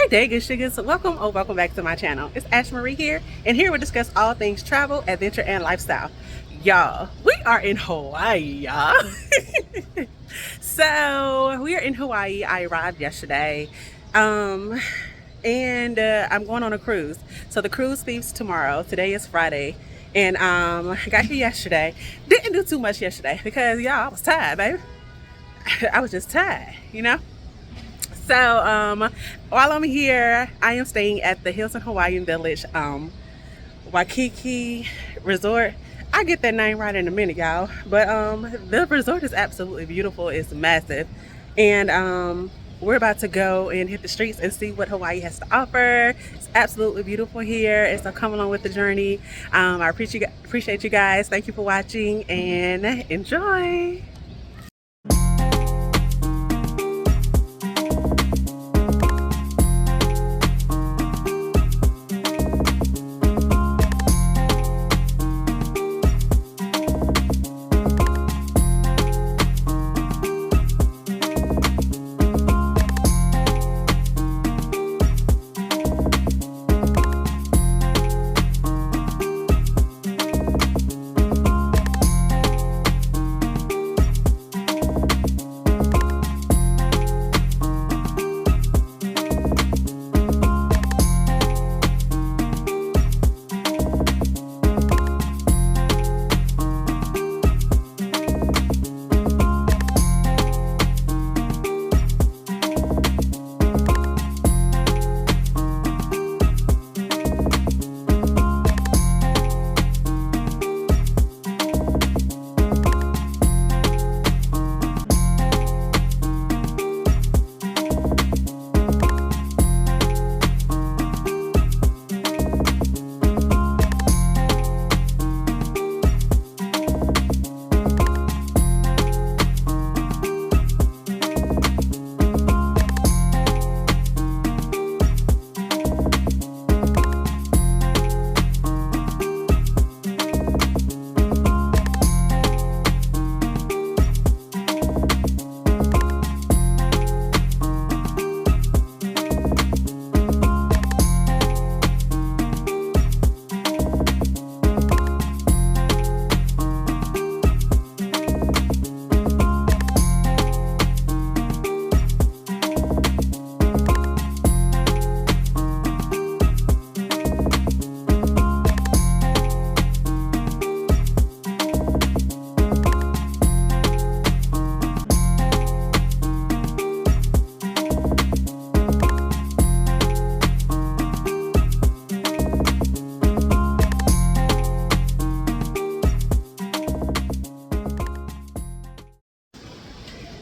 day, good sugars. Welcome or welcome back to my channel. It's Ash Marie here, and here we discuss all things travel, adventure, and lifestyle. Y'all, we are in Hawaii, y'all. So we are in Hawaii. I arrived yesterday, and I'm going on a cruise. So the cruise leaves tomorrow. Today is Friday, and I got here yesterday. Didn't do too much yesterday because y'all, I was tired, baby. I was just tired, you know. So while I'm here, I am staying at the Hilton Hawaiian Village Waikiki Resort. I get that name right in a minute, y'all. But the resort is absolutely beautiful. It's massive, and we're about to go and hit the streets and see what Hawaii has to offer. It's absolutely beautiful here, and so come along with the journey. I appreciate you guys. Thank you for watching, and enjoy.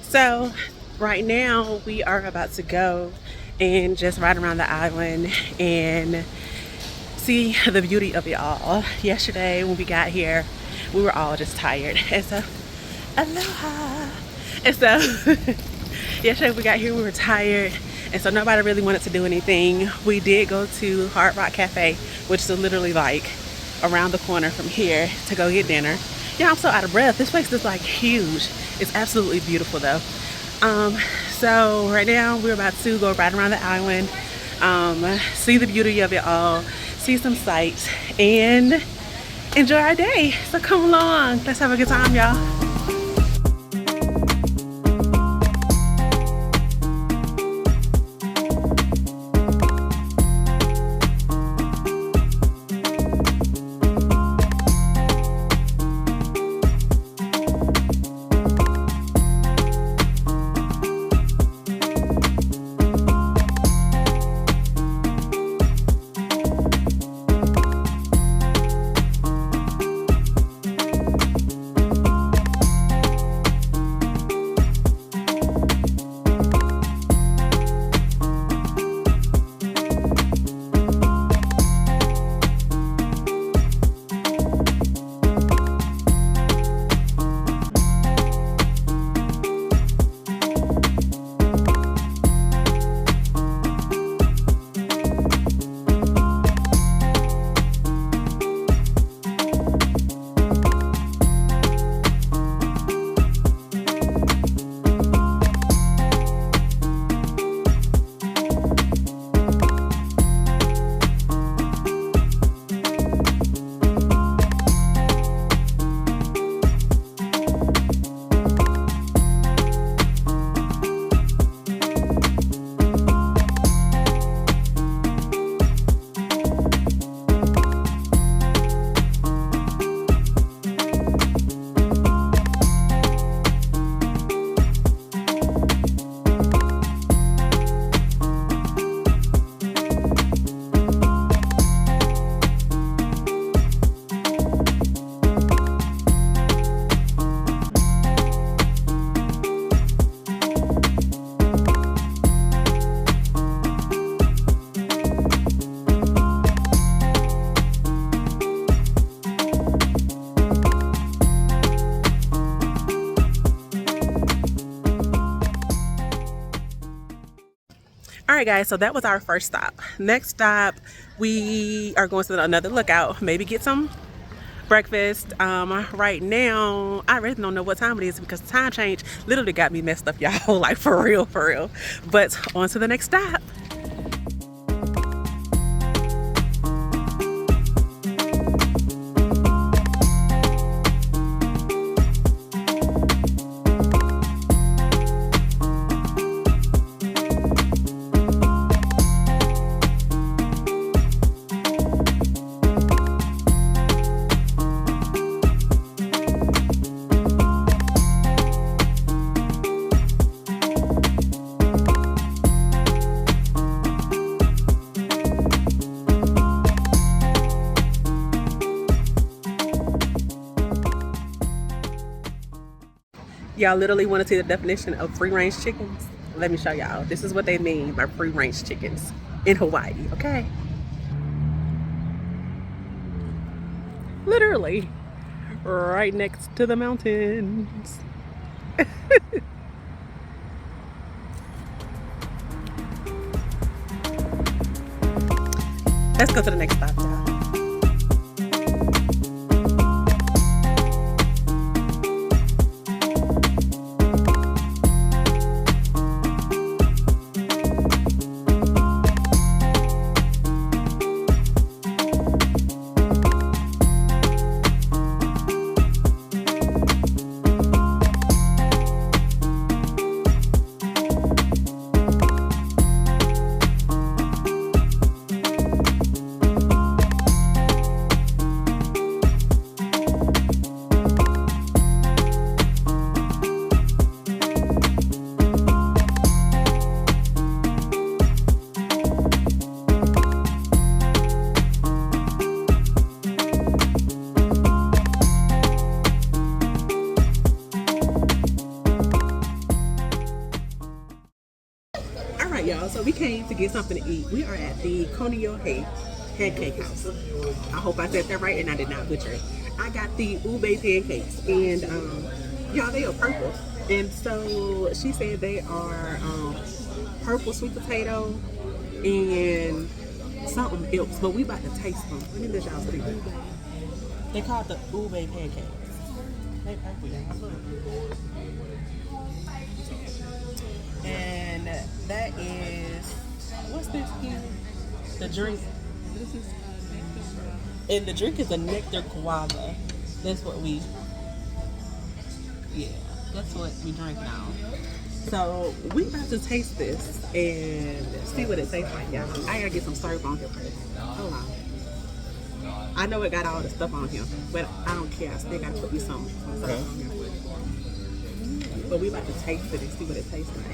So right now we are about to go and just ride around the island and see the beauty of it all. Yesterday when we got here, we were all just tired, and so aloha. And so yesterday we got here, we were tired, and so nobody really wanted to do anything. We did go to Hard Rock Cafe, which is literally like around the corner from here, to go get dinner. Yeah, I'm so out of breath. This place is like huge. It's absolutely beautiful though. So right now we're about to go right around the island, see the beauty of it all, see some sights, and enjoy our day. So come along, let's have a good time, y'all. right, guys, so that was our first stop. Next stop, we are going to another lookout, maybe get some breakfast. Right now I really don't know what time it is because the time change literally got me messed up, y'all. Like for real. But on to the next stop. Y'all literally want to see the definition of free range chickens? Let me show y'all. This is what they mean by free range chickens in Hawaii, okay? Literally right next to the mountains. Let's go to the next stop, y'all. Y'all, so we came to get something to eat. We are at the Honolulu Pancake House. I hope I said that right and I did not butcher it. I got the ube pancakes, and y'all, they are purple. And so she said they are purple sweet potato and something else, but we about to taste them. Let me let y'all see. They call it the ube pancakes. They purple, y'all. And that is, what's this here? The drink. This is and the drink is a nectar guava. That's what we, yeah, that's what we drink now. So we about to taste this and see what it tastes like, y'all. I gotta get some syrup on here first. Hold on. I know it got all the stuff on here, but I don't care. I still gotta put me some syrup on here. But we about to taste it and see what it tastes like.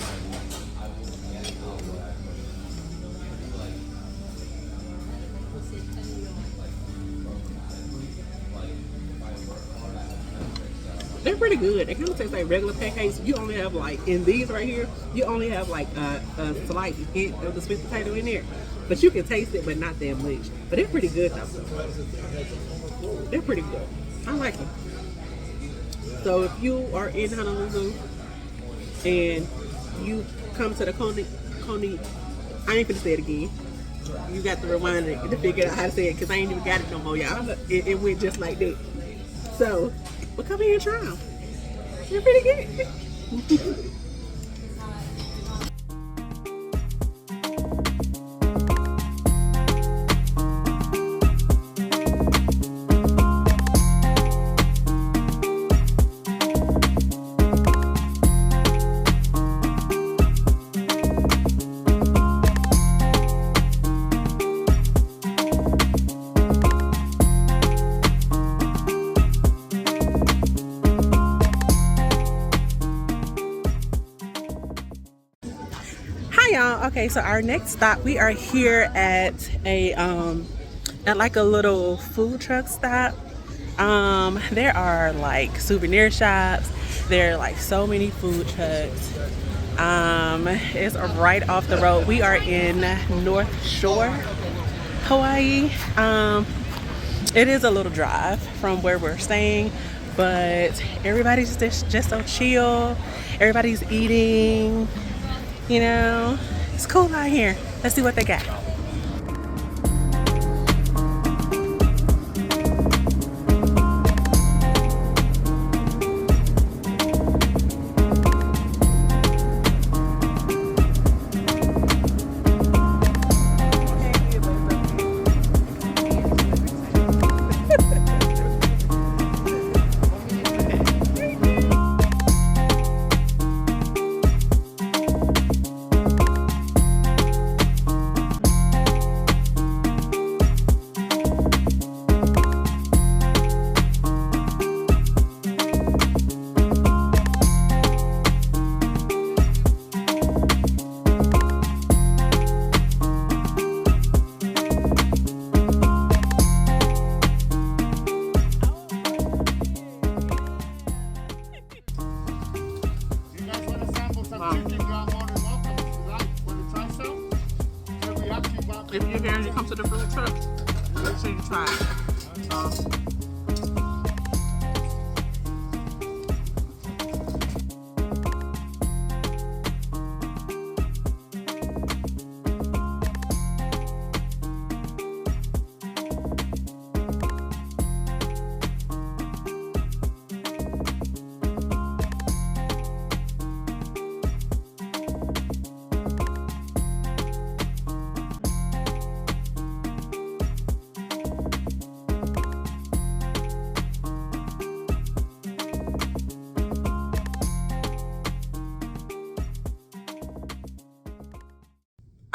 They're pretty good. They kind of taste like regular pancakes. You only have like, in these right here, you only have like a slight hint of the sweet potato in there. But you can taste it, but not that much. But they're pretty good though. They're pretty good. I like them. So if you are in Honolulu and you come to the Coney, I ain't finna say it again. You got to rewind it to figure out how to say it because I ain't even got it no more, y'all. It went just like that. So, but come here and try them. They're pretty good. Okay, so our next stop, we are here at a at like a little food truck stop. There are like souvenir shops. There are like so many food trucks. It's right off the road. We are in North Shore, Hawaii. It is a little drive from where we're staying, but everybody's just so chill. Everybody's eating, you know. It's cool out here. Let's see what they got. If you're here and you come to the food truck, make sure you try it.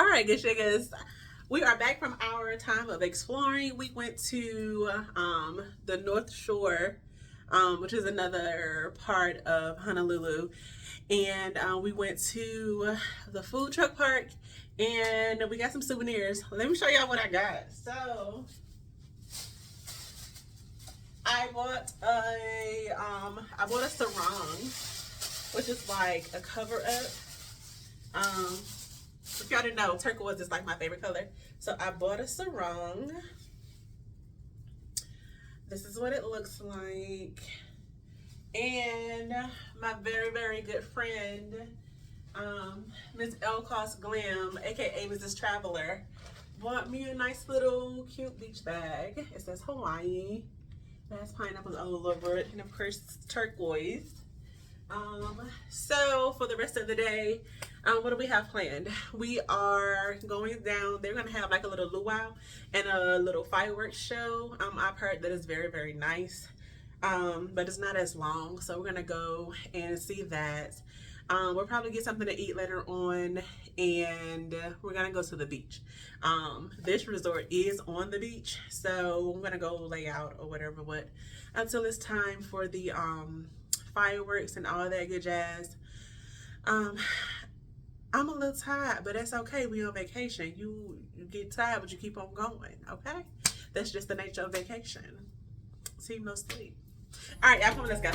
Alright, good sugas. We are back from our time of exploring. We went to the North Shore, which is another part of Honolulu. And we went to the food truck park and we got some souvenirs. Let me show y'all what I got. So I bought a sarong, which is like a cover up. If y'all didn't know, turquoise is like my favorite color. So I bought a sarong. This is what it looks like. And my very, very good friend, Miss Elcost Glam, aka Mrs. Traveler, bought me a nice little cute beach bag. It says Hawaii. It has pineapples all over it, and of course turquoise. So for the rest of the day, what do we have planned? We are going down. They're gonna have like a little luau and a little fireworks show. I've heard that it's very, very nice, but it's not as long, so we're gonna go and see that. We'll probably get something to eat later on, and we're gonna go to the beach. This resort is on the beach, so I'm gonna go lay out or whatever, but until it's time for the fireworks and all that good jazz. I'm a little tired, but that's okay. We on vacation. You get tired, but you keep on going, okay? That's just the nature of vacation. Team no sleep. All right, y'all, come on, let's go.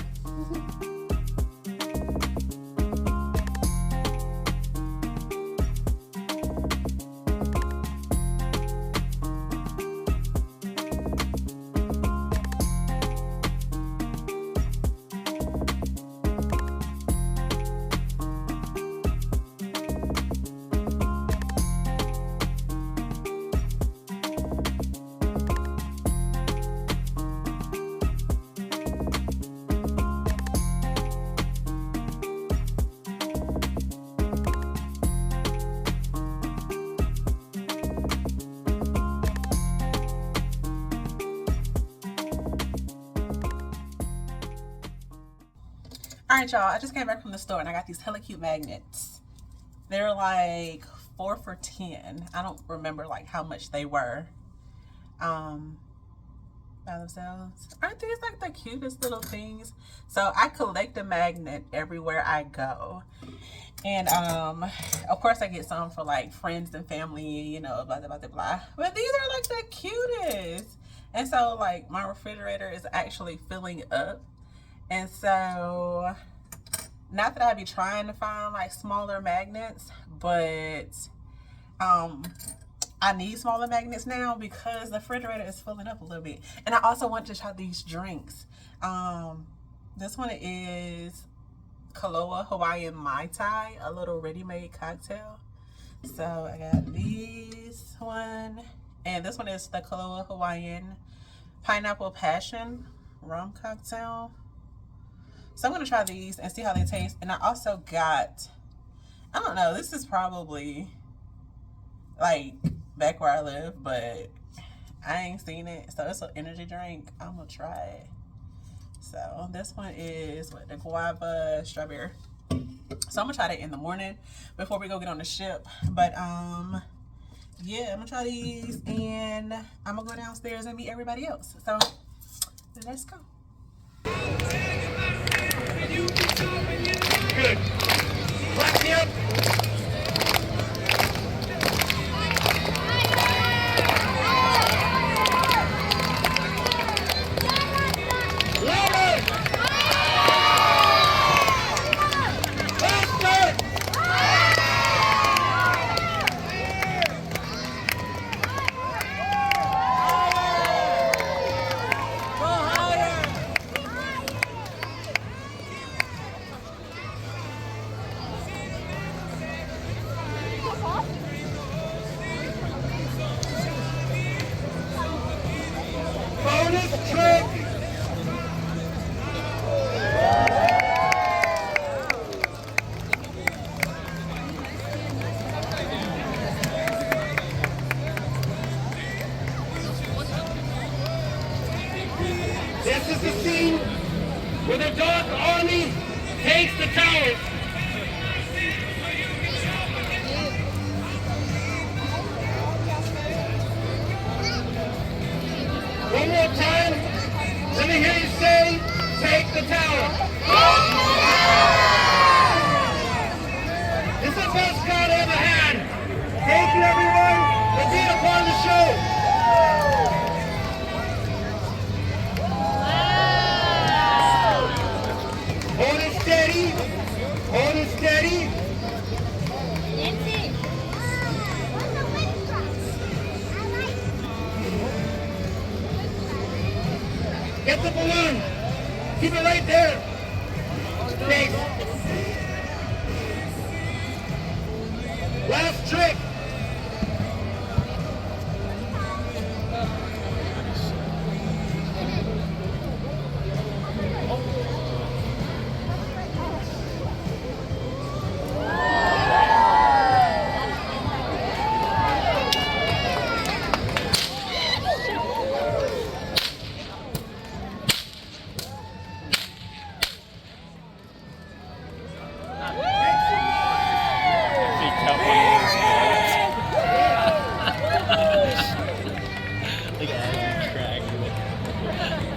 All right, y'all, I just came back from the store and I got these hella cute magnets. They're like 4 for $10. I don't remember like how much they were by themselves. Aren't these like the cutest little things? So I collect a magnet everywhere I go. And of course I get some for like friends and family, you know, blah, blah, blah, blah. But these are like the cutest. And so like my refrigerator is actually filling up. And so, not that I be trying to find like smaller magnets, but I need smaller magnets now because the refrigerator is filling up a little bit. And I also want to try these drinks. This one is Hilton Hawaiian Mai Tai, a little ready-made cocktail. So I got this one, and this one is the Hilton Hawaiian pineapple passion rum cocktail. So I'm gonna try these and see how they taste. And I also got, I don't know, this is probably like back where I live, but I ain't seen it. So it's an energy drink. I'm gonna try it. So this one is what, the guava strawberry. So I'm gonna try that in the morning before we go get on the ship. But yeah, I'm gonna try these and I'm gonna go downstairs and meet everybody else. So let's go. Good. Clap me up. This is the scene where the Dark Army takes the towers. One more time, let me hear you say, take the tower. This is the best crowd I ever had. Thank you everyone for being a part of the show. Hold it steady. Hold it steady. Get the balloon. Keep it right there. Thanks. Last trick.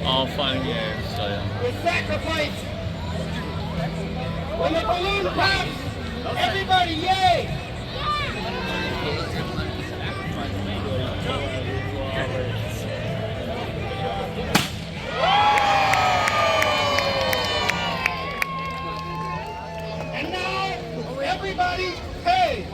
All fun games, so yeah. The sacrifice. When the balloon pops, everybody yay! And now, everybody, hey!